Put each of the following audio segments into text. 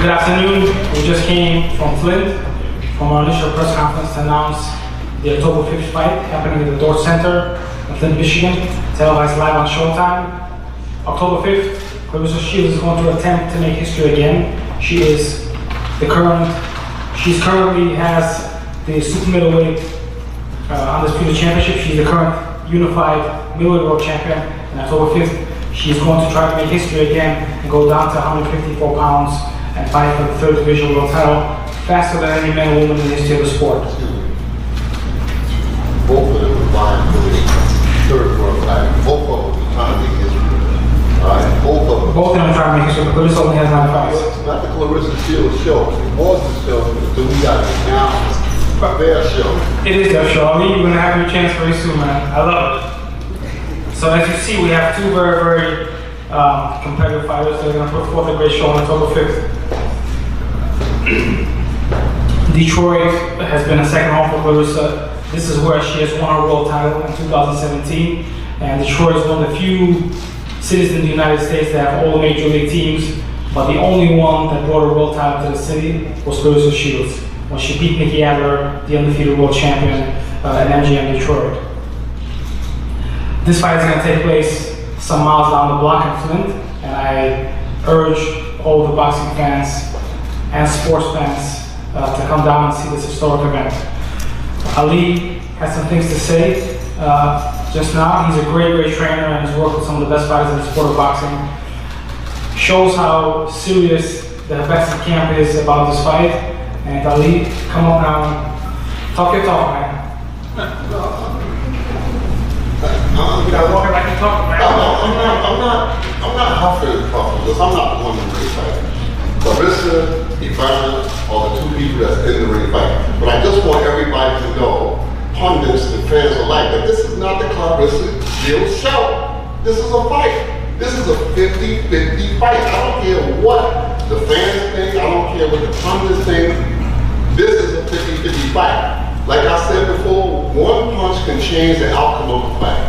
Good afternoon. We just came from Flint from our initial press conference to announce the October 5th fight happening at the Dordt Center in Flint, Michigan, televised live on Showtime. October 5th, Cliarissa Shields is going to attempt to make history again. She currently has the super middleweight undisputed championship. She's the current unified middleweight world champion. And October 5th, she's going to try to make history again and go down to 154 pounds and fight for the third division world title faster than any man or woman in the history of the sport. Both of them are vying for the third world title. Both of them are trying to make history. Both of them. Both of them are trying to make history, but Cliarissa only has 9 fights. It's not the Cliarissa Shields show. It was the show, but we got it now. Their show. It is their show. I mean, you're going to have your chance very soon, man. I love it. So as you see, we have two very, very competitive fighters that are going to put forth a great show on October 5th. Detroit has been a second home for Cliarissa. This is where she has won her world title in 2017. And Detroit is one of the few cities in the United States that have all the major league teams, but the only one that brought a world title to the city was Cliarissa Shields, when she beat Nikki Adler, the undefeated world champion at MGM Detroit. This fight is going to take place some miles down the block in Flint, and I urge all the boxing fans and sports fans to come down and see this historic event. Ali has some things to say just now. He's a great, great trainer and has worked with some of the best fighters in the sport of boxing. Shows how serious the Habavin camp is about this fight. And Ali, come up now and talk your talk, man. You gotta walk it like you talk, man. I'm not huffing and puffing because I'm not the one in the ring fight. Cliarissa, Ivana are the two people that's in the ring fight. But I just want everybody to know, pundits and fans alike, that this is not the Cliarissa Shields show. This is a fight. This is a 50-50 fight. I don't care what the fans think. I don't care what the pundits think. This is a 50-50 fight. Like I said before, one punch can change the outcome of a fight.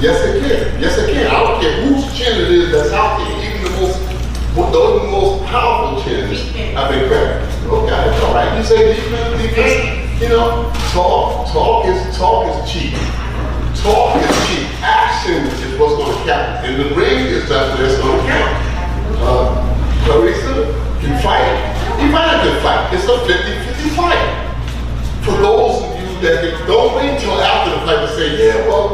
Yes, it can. Yes, it can. I don't care whose chin it is that's out there. Even the most powerful chins have been cracked. Okay, it's all right. You say defense. You know, talk is cheap. Talk is cheap. Action is what's going to count. And the ring is that's what's going to count. Cliarissa can fight. Ivana can fight. It's a 50-50 fight. For those of you that don't wait until after the fight to say, yeah, well,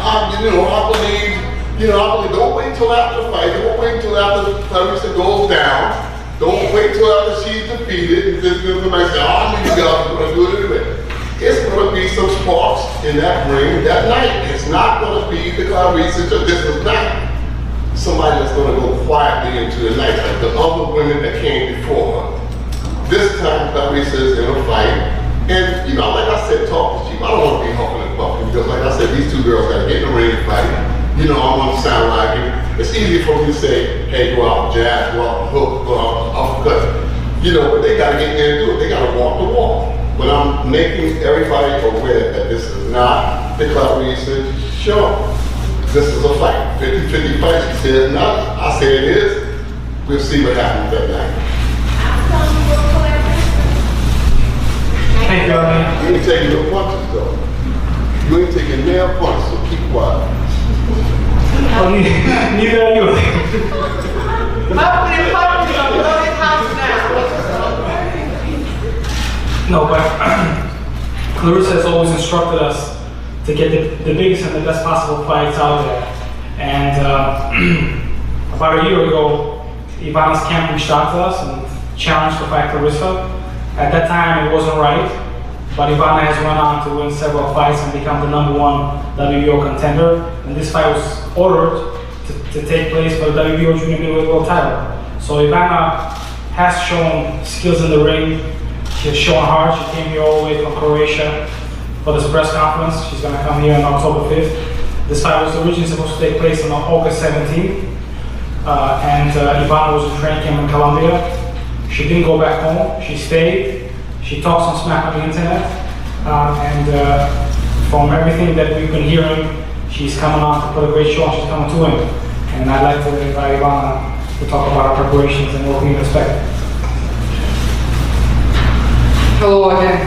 I believe, don't wait until after the fight. Don't wait until after Cliarissa goes down. Don't wait until after she's defeated and just somebody say, oh, I knew you guys were going to do it anyway. It's going to be some sparks in that ring that night. It's not going to be the Cliarissa. This is not somebody that's going to go quietly into the night like the other women that came before her. This time, Cliarissa is in a fight. And, like I said, talk is cheap. I don't want to be huffing and puffing because, like I said, these two girls got to get in the ring and fight. I'm on the sound like it. It's easy for me to say, hey, go out and jab, go out and hook, go out and uppercut. But they got to get in there and do it. They got to walk the walk. But I'm making everybody aware that this is not the Cliarissa show. This is a fight. 50-50 fight. She said not. I say it is. We'll see what happens that night. Thank you, Ali. You ain't taking no punches, though. You ain't taking nail punches, so keep quiet. Oh, neither are you. No, but Cliarissa has always instructed us to get the biggest and the best possible fights out there. And about a year ago, Ivana's camp reached out to us and challenged to fight Cliarissa. At that time, it wasn't right, but Ivana has went on to win several fights and become the #1 WBO contender. And this fight was ordered to take place for the WBO Junior Middleweight World title. So Ivana has shown skills in the ring. She has shown heart. She came here all the way from Croatia for this press conference. She's going to come here on October 5th. This fight was originally supposed to take place on August 17th. Ivana was in training camp in Colombia. She didn't go back home. She stayed. She talks on smack on the internet. From everything that we've been hearing, she's coming on to put a great show and she's coming to win. And I'd like to invite Ivana We'll talk about our preparations and what we can expect. Hello again.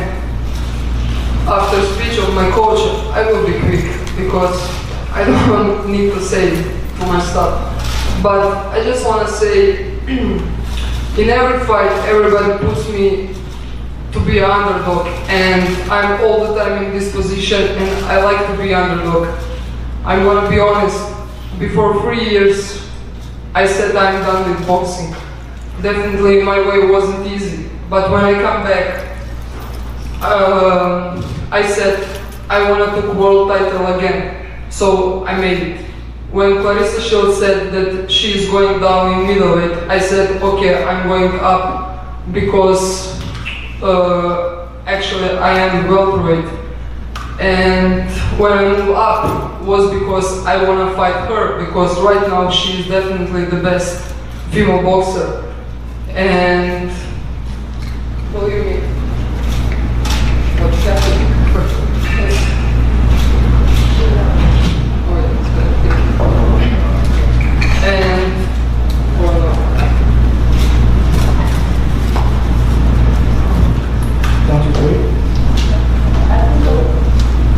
After speech of my coach, I will be quick because I don't need to say too much stuff. But I just want to say, in every fight, everybody puts me to be an underdog, and I'm all the time in this position, and I like to be underdog. I'm gonna be honest. Before 3 years, I said I'm done with boxing. Definitely, my way wasn't easy. But when I come back, I said I want to take world title again, so I made it. When Cliarissa said that she is going down in middleweight, I said, okay, I'm going up because actually I am welterweight. And when I moved up was because I want to fight her, because right now she is definitely the best female boxer. And believe me, what's happening? And Don't you wait?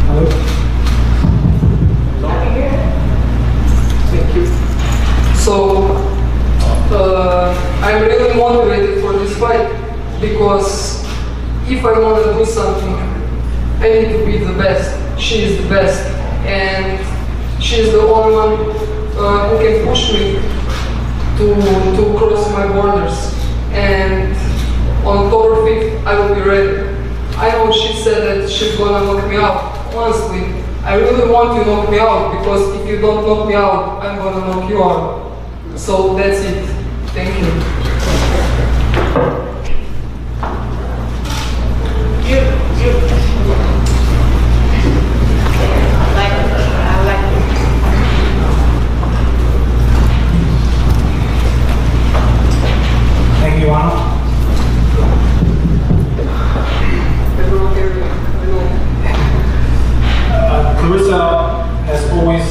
Hello? thank you. So I'm really motivated for this fight because if I want to do something, I need to be the best. She is the best, and she is the only one who can push me to cross my borders. And on October 5th, I will be ready. I know she said that she's gonna knock me out. Honestly, I really want you to knock me out, because if you don't knock me out, I'm gonna knock you out. So that's it. Thank you. Thank you, Ivana. Cliarissa has always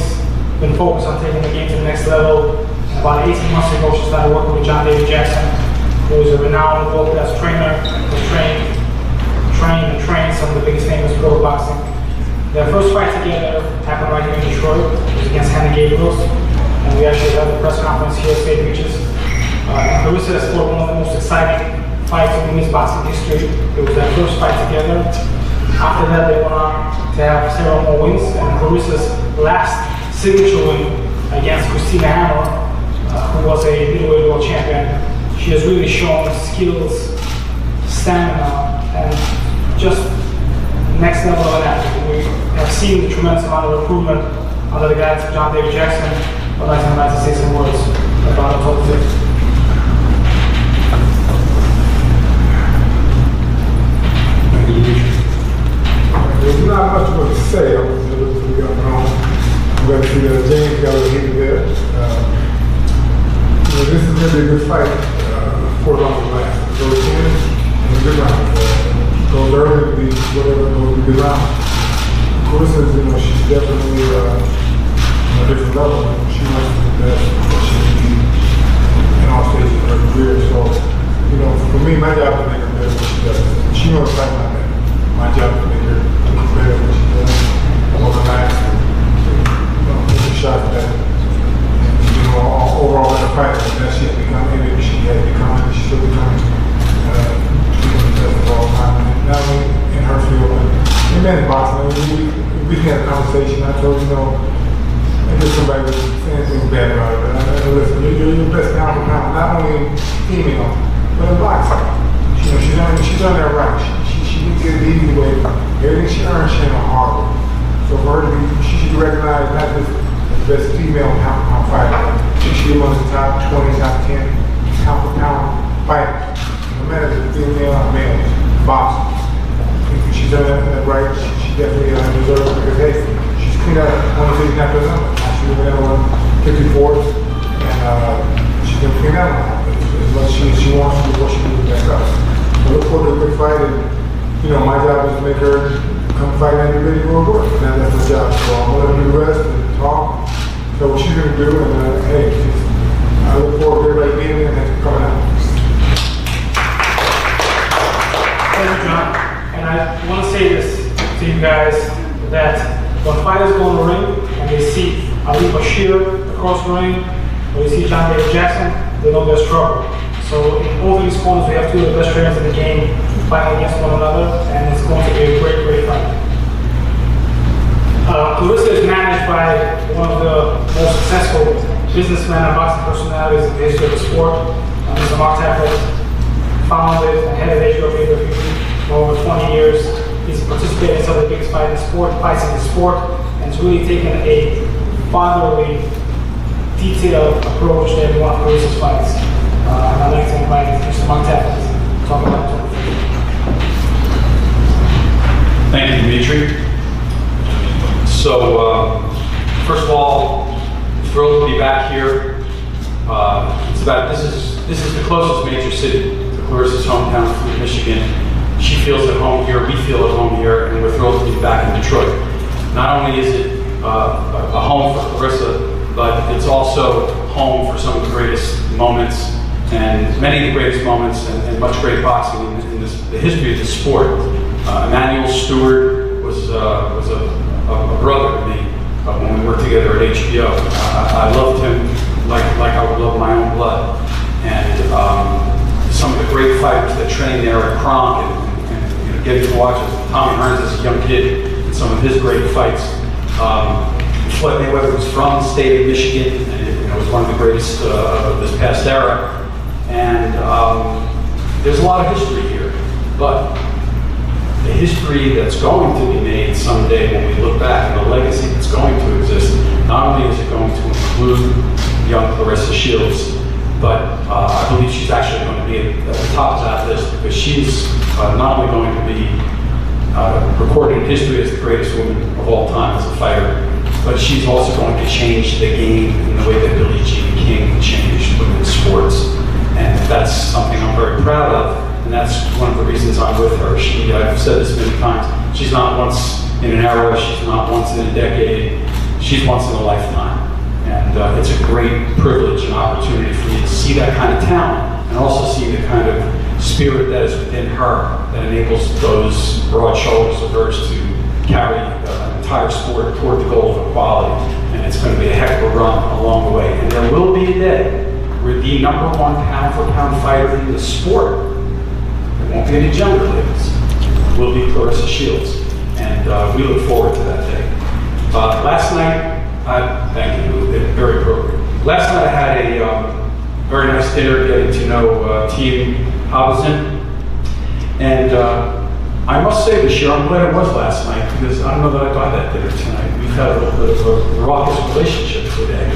been focused on taking the game to the next level. And about 18 months ago, she started working with John David Jackson, who is a renowned world-class trainer, who trained some of the biggest names in pro boxing. Their first fight together happened right here in Detroit. It was against Hannah Gabriels, and we actually had the press conference here at St. Regis. And Cliarissa has scored one of the most exciting fights in women's boxing history. It was their first fight together. After that, they went on to have several more wins, and Cliarissa's last signature win against Christina Hammer, who was a middleweight world champion. She has really shown skills, stamina, and just next level of an athlete. We have seen the tremendous amount of improvement under the guidance of John David Jackson. I'd like to say some words about the top 6. There's not much more to say. I'm going to see James got a hit there. This is going to be a good fight for long last. Goes in and a good round. Goes early to be whatever goes a good round. Cliarissa, she's definitely on a different level. She wants to be the best that she can be in all stages of her career. So, for me, my job is to make her better than she does. She knows right now that my job is to make her better than she does. More relaxed, take a shot at that. And, overall in the fight, that she has become, she has become, and she's still becoming the best of all time. And not only in her field, but in men's boxing. We had a conversation. I told I guess somebody was saying anything bad about it, but listen, you're your best pound for pound, not only female, but in boxing. She's on that right. She didn't get it the easy way. Everything she earned, she ain't a hard way. So for her to be, she should be recognized not just as the best female pound for pound fighter. She should be among the top 20, top 10 pound for pound fighters. No matter if it's female or male, boxing. If she's done that right, she definitely deserves it, because hey, she's cleaned out one of these after another. She was at 154, and she's gonna clean out as much as she wants to before she moves back up. I look forward to a good fight, and my job is to make her come fight and be ready to go to work. And that's my job. So I'm gonna do the rest and talk, so what she's gonna do, and hey, I look forward to everybody being there and coming out. Thank you, John. And I want to say this to you guys, that when fighters go in the ring and they see Ali Bashir across the ring, or they see John David Jackson, they know there's trouble. So in both of these corners, we have two of the best trainers in the game fighting against one another, and it's going to be a great, great fight. Cliarissa is managed by one of the most successful businessmen and boxing personalities in the history of the sport. Mr. Mark Taffet, founded and head of HBO for over 20 years. He's participated in some of the biggest fights in the sport, and has really taken a fatherly, detailed approach to every one of Cliarissa's fights. And I'd like to invite Mr. Mark Taffet to talk about it. Thank you, Dimitri. So, first of all, thrilled to be back here. This is the closest major city to Clarissa's hometown, Flint, Michigan. She feels at home here, we feel at home here, and we're thrilled to be back in Detroit. Not only is it a home for Cliarissa, but it's also home for some of the greatest moments, and many of the greatest moments, and much great boxing in the history of the sport. Emmanuel Stewart was a brother to me when we worked together at HBO. I loved him like I would love my own blood. And some of the great fighters that trained there at Kronk, and getting to watch Tommy Hearns as a young kid in some of his great fights. Floyd Mayweather was from the state of Michigan, and it was one of the greatest of this past era. And there's a lot of history here, but the history that's going to be made someday when we look back, and the legacy that's going to exist, not only is it going to include young Cliarissa Shields, but I believe she's actually going to be at the top of that list, because she's not only going to be recorded in history as the greatest woman of all time as a fighter, but she's also going to change the game in the way that Billie Jean King changed women's sports. And that's something I'm very proud of, and that's one of the reasons I'm with her. I've said this many times, she's not once in an era, she's not once in a decade, she's once in a lifetime. And it's a great privilege and opportunity for me to see that kind of talent, and also see the kind of spirit that is within her that enables those broad shoulders of hers to carry an entire sport toward the goal of equality. And it's going to be a heck of a run along the way. And there will be a day where the #1 pound-for-pound fighter in the sport, there won't be any gender labels, will be Clarissa Shields. And we look forward to that day. Last night, thank you, very appropriate. Last night I had a very nice dinner getting to know Team Habavin. And I must say this year, I'm glad it was last night, because I don't know that I'd buy that dinner tonight. We've had a little bit of a raucous relationship today.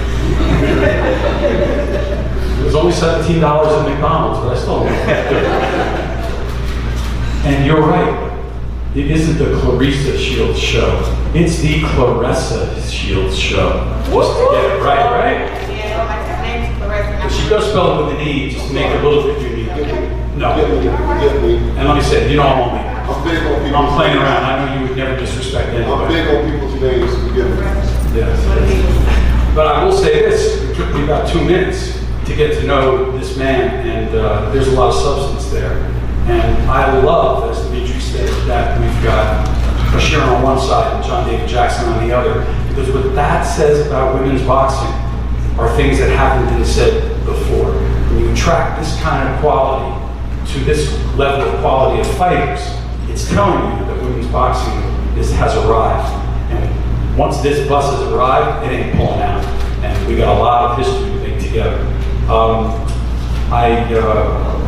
It was only $17 at McDonald's, but I still don't know. And you're right. It isn't the Clarissa Shields show. It's the Clarissa Shields show. Just to get it right, right? Yeah, my name's Clarissa. But she does spell it with an E, just to make it a little bit unique. No. And let me say, you know I'm only. I'm big on people. I'm playing around. I know you would never disrespect I'm anybody. big on people's names. Forgive me. Yes. But I will say this, it took me about 2 minutes to get to know this man, and there's a lot of substance there. And I love, as Dimitri said, that we've got Bashir on one side and John David Jackson on the other, because what that says about women's boxing are things that haven't been said before. When you attract this kind of quality to this level of quality of fighters, it's telling you that women's boxing has arrived. And once this bus has arrived, it ain't pulling out. And we got a lot of history to make together. I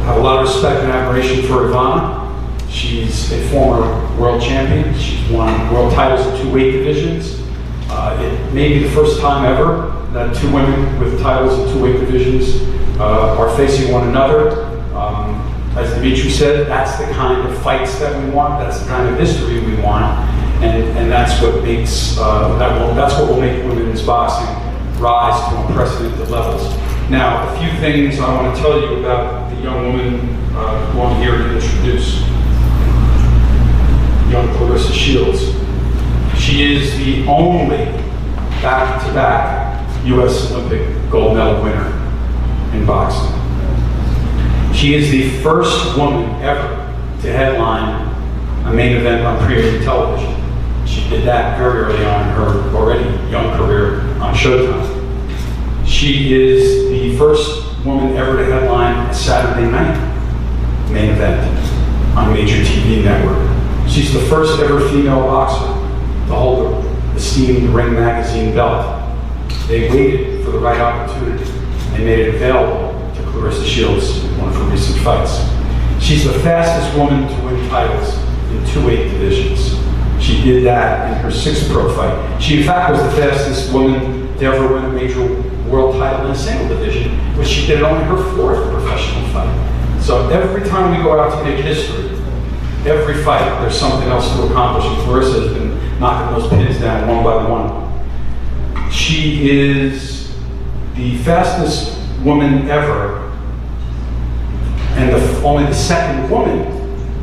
have a lot of respect and admiration for Ivana. She's a former world champion. She's won world titles in 2 weight divisions. It may be the first time ever that 2 women with titles in 2 weight divisions are facing one another. As Dimitri said, that's the kind of fights that we want. That's the kind of history we want, and that's what makes that's what will make women's boxing rise to unprecedented levels. Now, a few things I want to tell you about the young woman who I'm here to introduce, young Clarissa Shields. She is the only back-to-back U.S. Olympic gold medal winner. in boxing. She is the first woman ever to headline a main event on premium television. She did that very early on in her already young career on Showtime. She is the first woman ever to headline a Saturday night main event on a major TV network. She's the first ever female boxer to hold the esteemed Ring Magazine belt. They waited for the right opportunity. They made it available to Cliarissa Shields in one of her recent fights. She's the fastest woman to win titles in 2 weight divisions. She did that in her 6th pro fight. She, in fact, was the fastest woman to ever win a major world title in a single division, which she did only her 4th professional fight. So every time we go out to make history, every fight, there's something else to accomplish, and Cliarissa has been knocking those pins down one by one. She is the fastest woman ever, and only the 2nd woman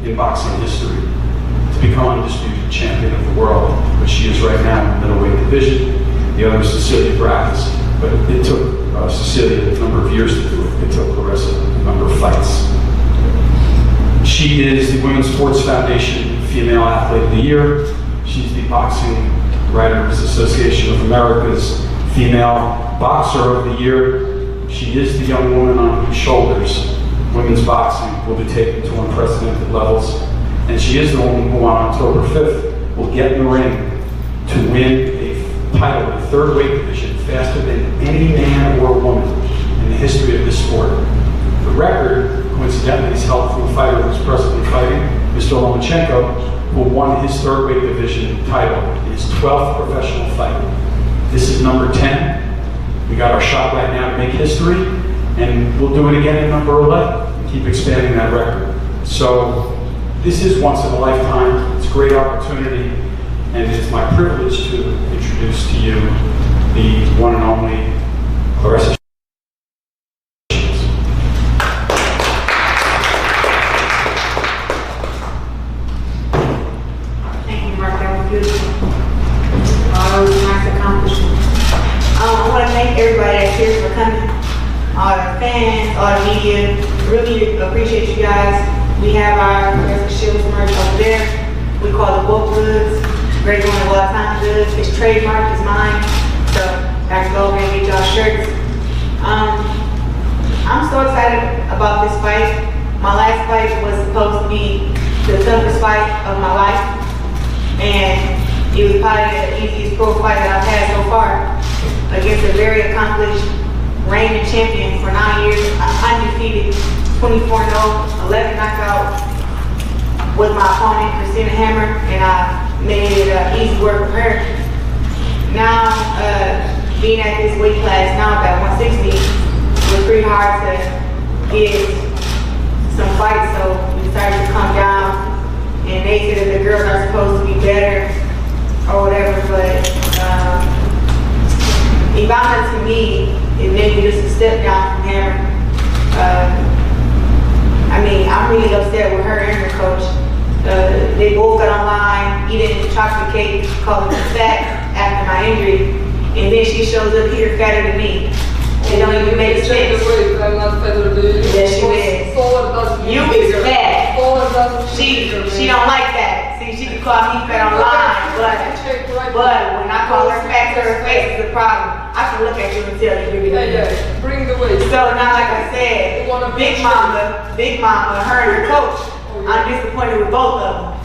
in boxing history to become undisputed champion of the world, which she is right now in the middleweight division. The other is Cecilia Brækhus, but it took Cecilia a number of years to do it. It took Cliarissa a number of fights. She is the Women's Sports Foundation Female Athlete of the Year. She's the Boxing Writers Association of America's Female Boxer of the Year. She is the young woman on whose shoulders women's boxing will be taken to unprecedented levels. And she is the woman who on October 5th will get in the ring to win a title in the 3rd weight division faster than any man or woman in the history of this sport. The record, coincidentally, is held from the fighter who's presently fighting, Mr. Lomachenko, who won his 3rd weight division title in his 12th professional fight. This is number 10. We got our shot right now to make history, and we'll do it again at number 11 and keep expanding that record. So this is once in a lifetime. It's a great opportunity, and it's my privilege to introduce to you the one and only Cliarissa. Thank you, Mark. That was beautiful. It was a nice accomplishment. I want to thank everybody that's here for coming. All the fans, all the media. Really appreciate you guys. We have our Cliarissa Shields merch over there. We call it Wolf Goods. It's a great one of all time goods. It's trademarked, it's mine. So I can go over and get y'all shirts. I'm so excited about this fight. My last fight was supposed to be the toughest fight of my life. And it was probably the easiest pro fight that I've had so far against a very accomplished reigning champion for 9 years, undefeated, 24-0, 11 knockout with my opponent, Christina Hammer, and I made it easy work for her. Now, being at this weight class now, about 160, it was pretty hard to get some fights, so we decided to come down, and they said that the girls are supposed to be better, or whatever, but Ivana, to me, it made me just a step down from Hammer. I mean, I'm really upset with her and her coach. They both got online, eating chocolate cake, calling me fat after my injury, and then she shows up here fatter than me. It don't even make sense. I'm not fatter than you. Yes, she is. You is fat. She don't like that. See, she can call me fat online, but when I call her fat to her face, it's a problem. I can look at you and tell you you're really Yeah, bring the weight. So now, like I said, Big Mama, her and her coach, I'm disappointed with both of them.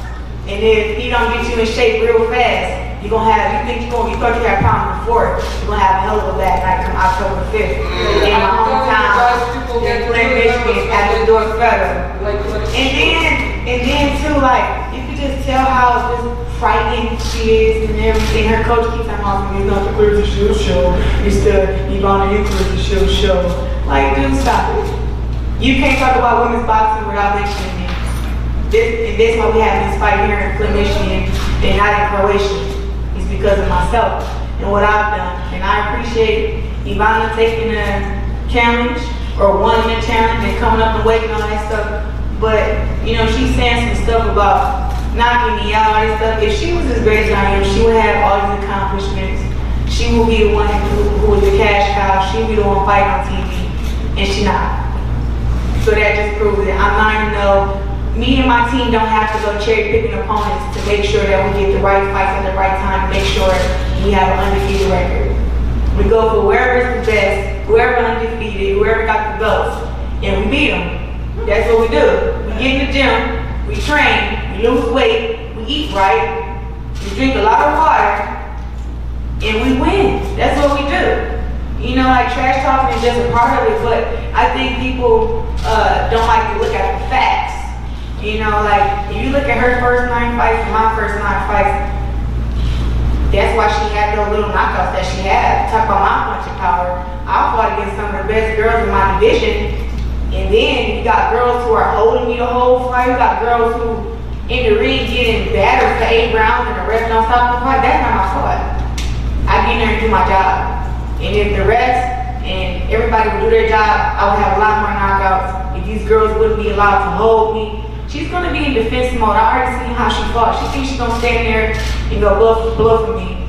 And if he don't get you in shape real fast, you thought you had a problem before, you're gonna have a hell of a bad night come October 5th. In my hometown, in Flint, Michigan, at the Door Federal. And then too, like, you could just tell how just frightening she is and everything. Her coach keeps on asking me, it's not the Cliarissa Shields show, it's the Ivana and Cliarissa Shields show. Like, dude, stop it. You can't talk about women's boxing without mentioning me. And this is why we have this fight here in Flint, Michigan, and not in Croatia. It's because of myself and what I've done. And I appreciate Ivana taking a challenge or wanting a challenge and coming up and waiting on that stuff. But, you know, she's saying some stuff about knocking me out and stuff. If she was as great as I am, she would have all these accomplishments. She will be the one who is the cash cow. She will be the one fighting on TV. and she not. So that just proves it. I'm 9-0. Me and my team don't have to go cherry picking opponents to make sure that we get the right fights at the right time, make sure we have an undefeated record. We go for whoever is the best, whoever undefeated, whoever got the belts, and we beat them. That's what we do. We get in the gym, we train, we lose weight, we eat right, we drink a lot of water, and we win. That's what we do. You know, like trash talking is just a part of it, but I think people don't like to look at the facts. You know, like, if you look at her first 9 fights and my first 9 fights, that's why she had those little knockouts that she had. Talk about my punching power. I fought against some of the best girls in my division. And then you got girls who are holding me the whole fight. You got girls who in the ring getting battered for 8 rounds and the rest don't stop the fight. That's not my fault. I get in there and do my job. And if the rest and everybody would do their job, I would have a lot more knockouts. If these girls wouldn't be allowed to hold me, she's gonna be in defense mode. I already seen how she fought. She thinks she's gonna stand there and go blow for me.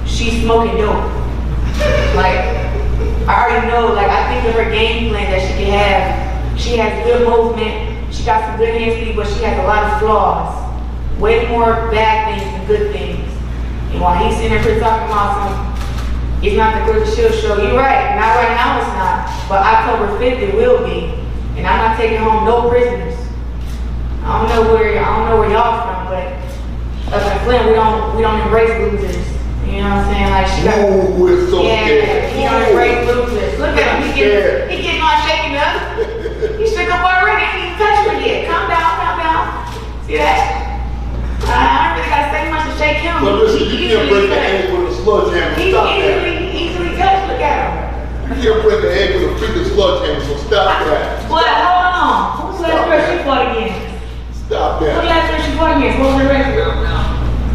She's smoking dope. Like, I already know, like, I think of her game plan that she can have. She has good movement. She got some good hand speed, but she has a lot of flaws. Way more bad things than good things. And while he's sitting there talking about some, it's not the Cliarissa she'll show. You're right. Not right now, it's not. But October 5th, it will be. And I'm not taking home no prisoners. I don't know where y'all from, but up in Flint, we don't embrace losers. You know what I'm saying? Like, she got. Ooh, it's so scared. He don't embrace losers. Look at him. He getting all shaken up. He shook up already. He ain't even touched her yet. Calm down, calm down. See that? I don't really gotta say much to shake him. But listen, you can't break the egg with a sludge hammer. Stop that. Easily touched. Look at him. You can't break the egg with a freaking sludge hammer, so stop that. What? Hold on. Who's the last girl she fought against? Stop Who's the that. last girl she fought against? What was her record?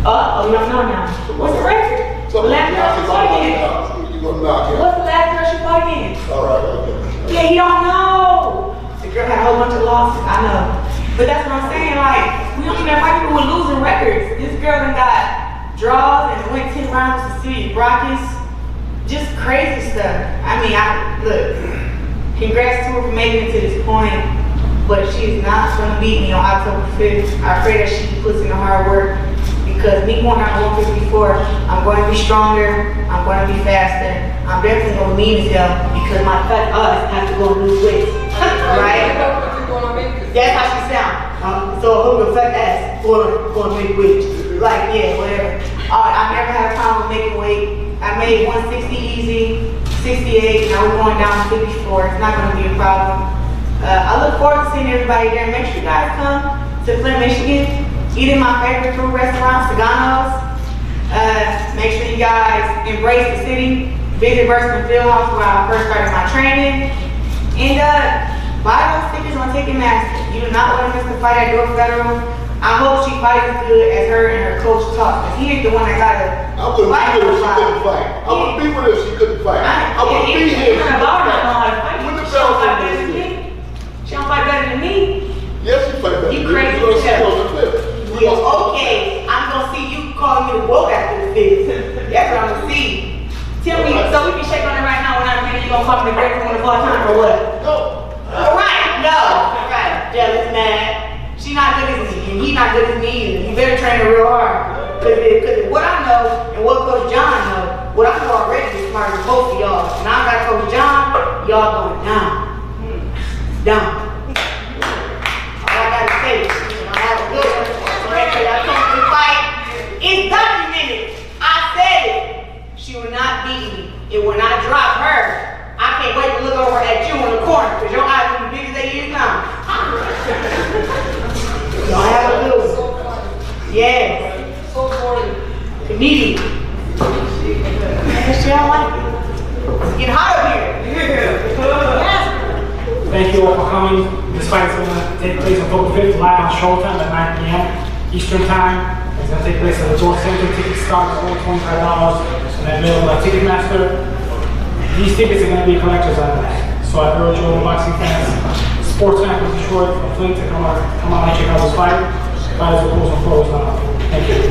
Oh, you don't know now. What's the record? The last girl she fought against. You gonna knock him. What's the last girl she fought against? All right, okay. Yeah, you don't know. The girl had a whole bunch of losses. I know. But that's what I'm saying. Like, we don't even fight people with losing records. This girl done got draws and went 10 rounds with the City Rockets. Just crazy stuff. I mean, look, congrats to her for making it to this point, but she's not gonna beat me on October 5th. I pray that she puts in the hard work, because me going out to 154, I'm going to be stronger, I'm going to be faster, I'm definitely gonna lean as hell, because my fat ass have to go and lose weight, right? That's how she sound. So who the fat ass gonna make weight? Like, yeah, whatever. I never had a problem with making weight. I made 160 easy, 68, now we're going down to 54. It's not gonna be a problem. I look forward to seeing everybody there. Make sure you guys come to Flint, Michigan. Eat in my favorite food restaurant, Sagano's. Make sure you guys embrace the city. Visit Berkman Fieldhouse where I first started my training. And buy those tickets on Ticketmaster. You do not want to miss the fight at North Federal. I hope she fights as good as her and her coach talk, because he ain't the one that got to I wouldn't be here if she couldn't fight. I wouldn't be with her if she couldn't fight. I wouldn't be here if she couldn't fight. When the bell comes, she don't fight better than me. yes, she fight better. You crazy as hell. Well, okay, I'm gonna see you calling me the wolf after the fifth. That's what I'm gonna see. Tell me, so we can shake on it right now when I'm ready. You gonna call me the greatest one of all time or what? No. All right, no. All right, jealous, mad. She not good as me, and he not good as me either. You better train her real hard. Cause what I know, and what Coach John know, what I know already is smarter than both of y'all. And I got Coach John, y'all going down. Down. All I gotta say, I have a good one. I told you to fight. It's documented. I said it. She will not beat me. It will not drop her. I can't wait to look over at you in the corner, because your eyes will be big as they is now. Y'all have a good one. Yes. So boring. Comedian. She don't like it. It's getting hot up here. Thank you all for coming. This fight is going to take place on October 5th, live on Showtime at 9 p.m. Eastern Time. It's going to take place at the Door Center. Tickets start at only $25. And they're available at Ticketmaster. These tickets are going to be collector's items. So I urge all boxing fans, sports fans from Detroit, from Flint to come out and check out this fight. Fight is opposed on pros now. Thank you.